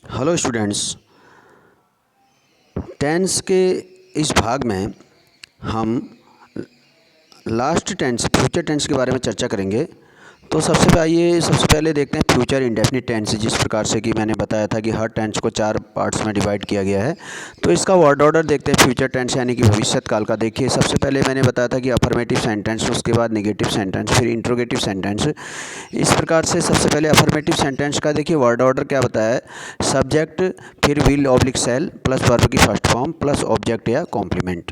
Hello students. Tense के इस भाग में हम लास्ट टेंस फ्यूचर टेंस के बारे में चर्चा करेंगे। तो सबसे पहले देखते हैं फ्यूचर इंडेफिनिट टेंस। जिस प्रकार से कि मैंने बताया था कि हर टेंस को 4 पार्ट्स में डिवाइड किया गया है, तो इसका वर्ड ऑर्डर देखते हैं। फ्यूचर टेंस यानी कि भविष्यत काल का। देखिए, सबसे पहले मैंने बताया था कि अफर्मेटिव सेंटेंस, उसके बाद नेगेटिव सेंटेंस, फिर इंट्रोगेटिव सेंटेंस। इस प्रकार से सबसे पहले अफर्मेटिव सेंटेंस का देखिए वर्ड ऑर्डर क्या बताया है। सब्जेक्ट, फिर will oblique shall plus verb की फर्स्ट फॉर्म प्लस ऑब्जेक्ट या कॉम्प्लीमेंट।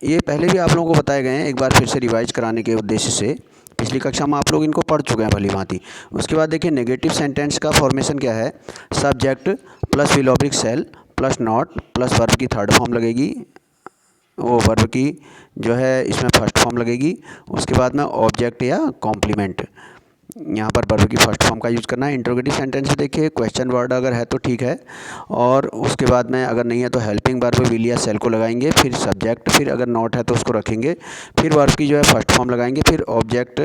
ये पहले भी आप लोगों को बताए गए हैं, एक बार फिर से रिवाइज कराने के उद्देश्य से। पिछली कक्षा में आप लोग इनको पढ़ चुके हैं भली भांति। उसके बाद देखिए नेगेटिव सेंटेंस का फॉर्मेशन क्या है। Subject plus will oblique shall plus not plus verb की थर्ड फॉर्म लगेगी, वो वर्ब की जो है इसमें फर्स्ट फॉर्म लगेगी। उसके बाद में ऑब्जेक्ट या कॉम्प्लीमेंट, यहाँ पर वर्ब की फर्स्ट फॉर्म का यूज़ करना है। इंट्रोगेटिव सेंटेंस में देखिए क्वेश्चन वर्ड अगर है तो ठीक है, और उसके बाद में अगर नहीं है तो हेल्पिंग वर्ब विल या सेल को लगाएंगे, फिर सब्जेक्ट, फिर अगर नॉट है तो उसको रखेंगे, फिर वर्ब की जो है फर्स्ट फॉर्म लगाएंगे, फिर ऑब्जेक्ट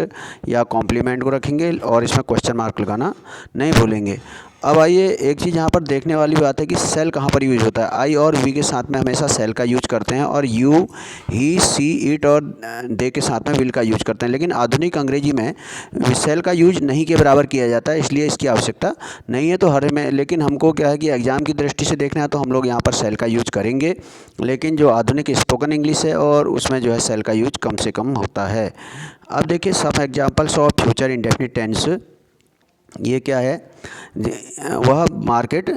या कॉम्प्लीमेंट को रखेंगे, और इसमें क्वेश्चन मार्क लगाना नहीं भूलेंगे। अब आइए, एक चीज़ यहाँ पर देखने वाली बात है कि सेल कहाँ पर यूज होता है। आई और वी के साथ में हमेशा सेल का यूज करते हैं, और यू, ही, सी, इट और दे के साथ में विल का यूज करते हैं। लेकिन आधुनिक अंग्रेजी में सेल का यूज नहीं के बराबर किया जाता है, इसलिए इसकी आवश्यकता नहीं है। तो हर में लेकिन हमको क्या है कि एग्ज़ाम की दृष्टि से देखना है तो हम लोग यहाँ पर सेल का यूज करेंगे। लेकिन जो आधुनिक स्पोकन इंग्लिश है और उसमें जो है सेल का यूज कम से कम होता है। अब देखिए some examples of future indefinite tense. ये क्या है, वह मार्केट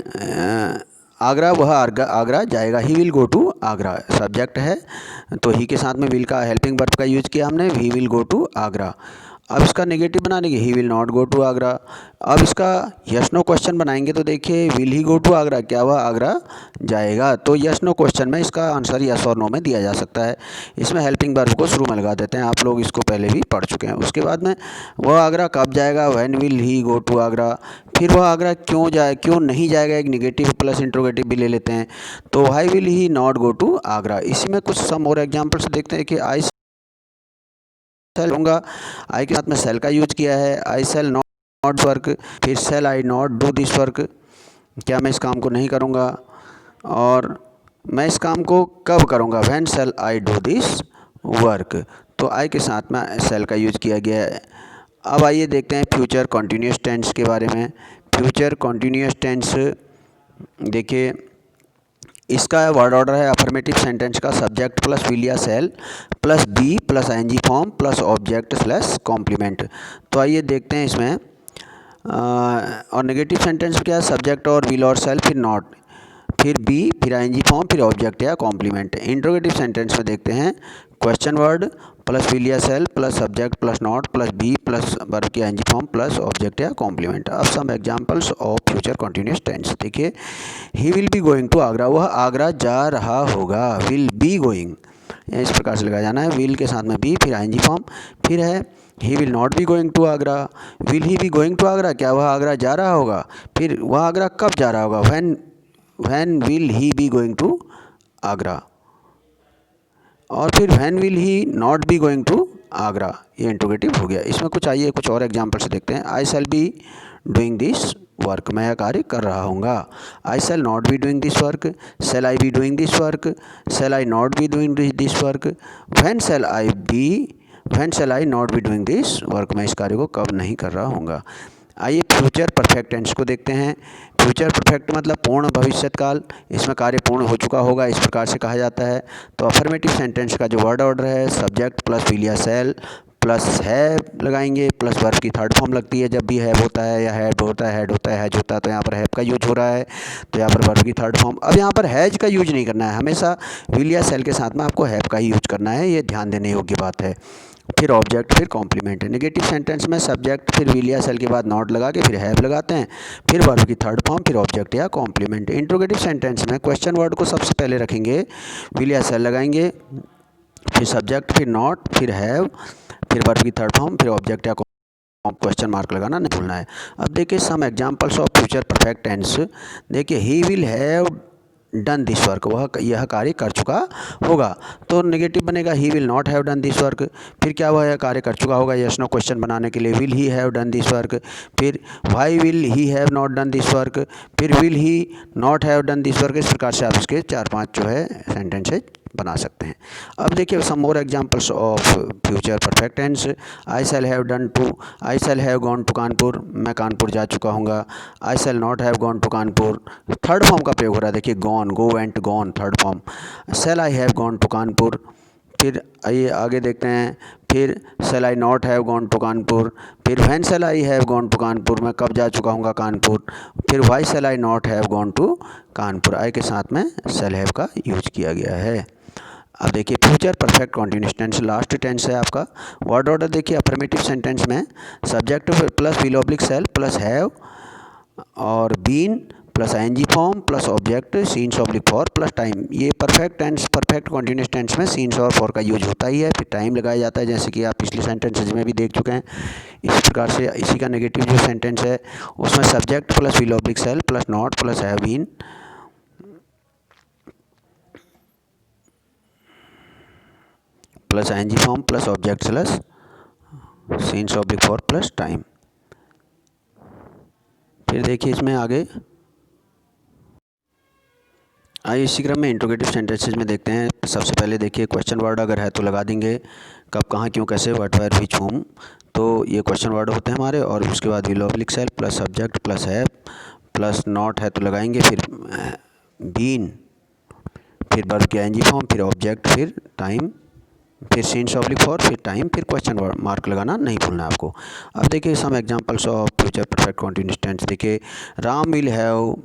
आगरा, वह आगरा जाएगा। He will go to Agra, subject है तो ही के साथ में विल का हेल्पिंग वर्ब का यूज किया हमने, he will go to Agra. अब इसका नेगेटिव बनाने के, he will not go to Agra. अब इसका यस नो क्वेश्चन बनाएंगे तो देखिए will he go to Agra, क्या वह आगरा जाएगा। तो यस नो क्वेश्चन में इसका आंसर यस और नो में दिया जा सकता है। इसमें हेल्पिंग वर्ब को शुरू में लगा देते हैं, आप लोग इसको पहले भी पढ़ चुके हैं। उसके बाद में वह आगरा कब जाएगा, when will he go to Agra. फिर वह आगरा क्यों नहीं जाएगा, एक निगेटिव प्लस इंट्रोगेटिव भी ले लेते हैं। तो why will he not go to Agra. इसी में कुछ सम और एग्जाम्पल्स देखते हैं कि आई सेल लूँगा, आई के साथ में सेल का यूज किया है। आई सेल नॉट वर्क, फिर shall I not do this work, क्या मैं इस काम को नहीं करूँगा, और मैं इस काम को कब करूँगा, when shall I do this work. तो आई के साथ में सेल का यूज किया गया है। अब आइए देखते हैं फ्यूचर कॉन्टीन्यूस टेंस के बारे में। फ्यूचर कॉन्टीन्यूस टेंस देखिए, इसका वर्ड ऑर्डर है अफर्मेटिव सेंटेंस का सब्जेक्ट प्लस विल या shall plus be plus ING form plus object slash complement. तो आइए देखते हैं इसमें। और नेगेटिव सेंटेंस क्या है, सब्जेक्ट और विल और सेल, फिर नॉट, फिर बी, फिर आईएनजी फॉर्म, फिर ऑब्जेक्ट या कॉम्प्लीमेंट। इंट्रोगेटिव सेंटेंस में देखते हैं क्वेश्चन वर्ड प्लस विल या shall plus subject plus not plus be plus verb की आईएनजी फॉर्म प्लस ऑब्जेक्ट या कॉम्प्लीमेंट। अब some examples of future continuous tense देखिए। He will be going to Agra, वह आगरा जा रहा होगा। विल बी गोइंग इस प्रकार से लगाया जाना है, विल के साथ में बी, फिर आईएनजी फॉर्म, फिर है he will not be going to Agra. Will he be going to Agra, क्या वह आगरा जा रहा होगा। फिर वह आगरा कब जा रहा होगा, when will he be going to Agra. और फिर when will he not be going to Agra, ये इंट्रोगेटिव हो गया। इसमें कुछ और एग्जाम्पल से देखते हैं। I shall be doing this work, मैं यह कार्य कर रहा हूँगा। I shall not be doing this work, shall I be doing this work, shall I not be doing this work, when shall I not be doing this work, मैं इस कार्य को कब नहीं कर रहा हूँगा। आइए फ्यूचर परफेक्ट टेंस को देखते हैं। फ्यूचर परफेक्ट मतलब पूर्ण भविष्यत काल, इसमें कार्य पूर्ण हो चुका होगा, इस प्रकार से कहा जाता है। तो अफर्मेटिव सेंटेंस का जो वर्ड ऑर्डर है सब्जेक्ट प्लस विल या सेल प्लस है लगाएंगे, प्लस वर्ब की थर्ड फॉर्म लगती है जब भी हैव होता है या हैड होता है, हैड होता है, हैज होता है। तो यहाँ पर हैव का यूज हो रहा है, तो यहाँ पर वर्ब की थर्ड फॉर्म। अब यहाँ पर हैज का यूज नहीं करना है, हमेशा विल या सेल के साथ में आपको हैव का ही यूज करना है, ये ध्यान देने योग्य बात है। फिर ऑब्जेक्ट, फिर कॉम्प्लीमेंट है। नेगेटिव सेंटेंस में सब्जेक्ट फिर विल या सेल के बाद नॉट लगा के फिर हैव लगाते हैं, फिर वर्ब की थर्ड फॉर्म, फिर ऑब्जेक्ट या कॉम्प्लीमेंट। इंट्रोगेटिव सेंटेंस में क्वेश्चन वर्ड को सबसे पहले रखेंगे, विल या सेल लगाएंगे, फिर सब्जेक्ट, फिर नॉट, फिर हैव, फिर वर्ब की थर्ड फॉर्म, फिर ऑब्जेक्ट या क्वेश्चन मार्क लगाना नहीं भूलना है। अब देखिए some examples of future perfect tense. देखिए he will have done this work, वह यह कार्य कर चुका होगा। तो नेगेटिव बनेगा he will not have done this work. फिर क्या वह कार्य कर चुका होगा, यस नो क्वेश्चन बनाने के लिए will he have done this work. फिर why will he have not done this work. फिर will he not have done this work. इस प्रकार से आप इसके 4-5 जो है सेंटेंसेज बना सकते हैं। अब देखिए some more examples of future perfect tense. I shall have done to, I shall have gone to Kanpur, मैं कानपुर जा चुका हूँगा। I shall not have gone to Kanpur, third form का प्रयोग हो रहा है, देखिए gone, go went gone, third form. Shall I have gone to Kanpur. फिर आइए आगे देखते हैं, फिर shall I not have gone to Kanpur. फिर when shall I have gone to Kanpur, मैं कब जा चुका हूँगा कानपुर। फिर why shall I not have gone to Kanpur, I के साथ में शैल हैव का यूज किया गया है। अब देखिए future perfect continuous tense last tense है आपका। वर्ड ऑर्डर देखिए अफर्मेटिव सेंटेंस में subject plus will oblique shall plus have और been plus ING form plus object since oblique for plus time. ये perfect tense perfect continuous tense में since और for का use होता ही है, फिर टाइम लगाया जाता है, जैसे कि आप पिछले सेंटेंसेज में भी देख चुके हैं। इस प्रकार से इसी का नेगेटिव जो सेंटेंस है उसमें subject plus will oblique shall plus not plus have been plus ING form plus object plus since oblique for plus time. फिर देखिए इसमें आगे आइए इसी क्रम में इंट्रोगेटिव सेंटेंसेज में देखते हैं। सबसे पहले देखिए क्वेश्चन वर्ड अगर है तो लगा देंगे कब कहाँ क्यों कैसे व्हाट वेयर व्हिच होम, तो ये क्वेश्चन वर्ड होते हैं हमारे। और उसके बाद will oblique shall plus subject plus have plus not है तो लगाएंगे, फिर बीन, फिर वर्ब की आईएनजी फॉर्म, फिर ऑब्जेक्ट, फिर टाइम, फिर सीन्स ऑब्लिक फॉर, फिर टाइम, फिर क्वेश्चन मार्क लगाना नहीं भूलना है आपको। अब देखिए some examples of future perfect continuous tense. देखिए Ram will have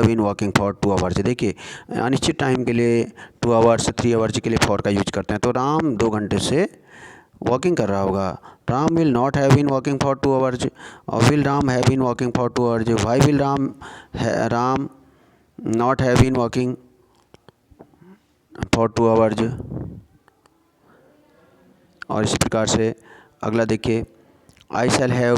been walking for 2 hours. देखिए अनिश्चित टाइम के लिए 2 आवर्स 3 आवर्स के लिए फॉर का यूज करते हैं, तो राम 2 घंटे से वॉकिंग कर रहा होगा। Ram will not have been walking for 2 hours और will Ram have been walking for 2 hours. Why will Ram not have been walking for 2 hours. और इस प्रकार से अगला देखिए I shall have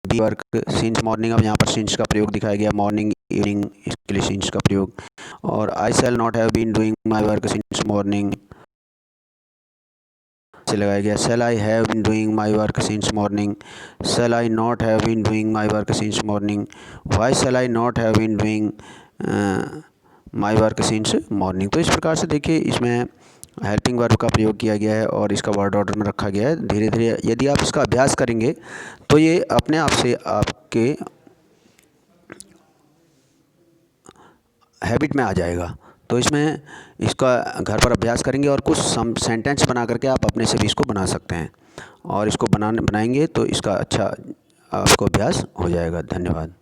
be work since morning. अब यहाँ पर सिंस का प्रयोग दिखाया गया, मॉर्निंग इवनिंग इसके लिए सिंस का प्रयोग। और I shall not have been doing my work since morning से लगाया गया। Shall I have been doing my work since morning, shall I not have been doing my work since morning, why shall I not have been doing my work since morning. तो इस प्रकार से देखिए इसमें helping verb का प्रयोग किया गया है और इसका वर्ड ऑर्डर में रखा गया है। धीरे धीरे यदि आप इसका अभ्यास करेंगे तो ये अपने आप से आपके हैबिट में आ जाएगा। तो इसमें इसका घर पर अभ्यास करेंगे और कुछ सेंटेंस बना करके आप अपने से भी इसको बना सकते हैं, और इसको बनाएंगे तो इसका अच्छा आपको अभ्यास हो जाएगा। धन्यवाद।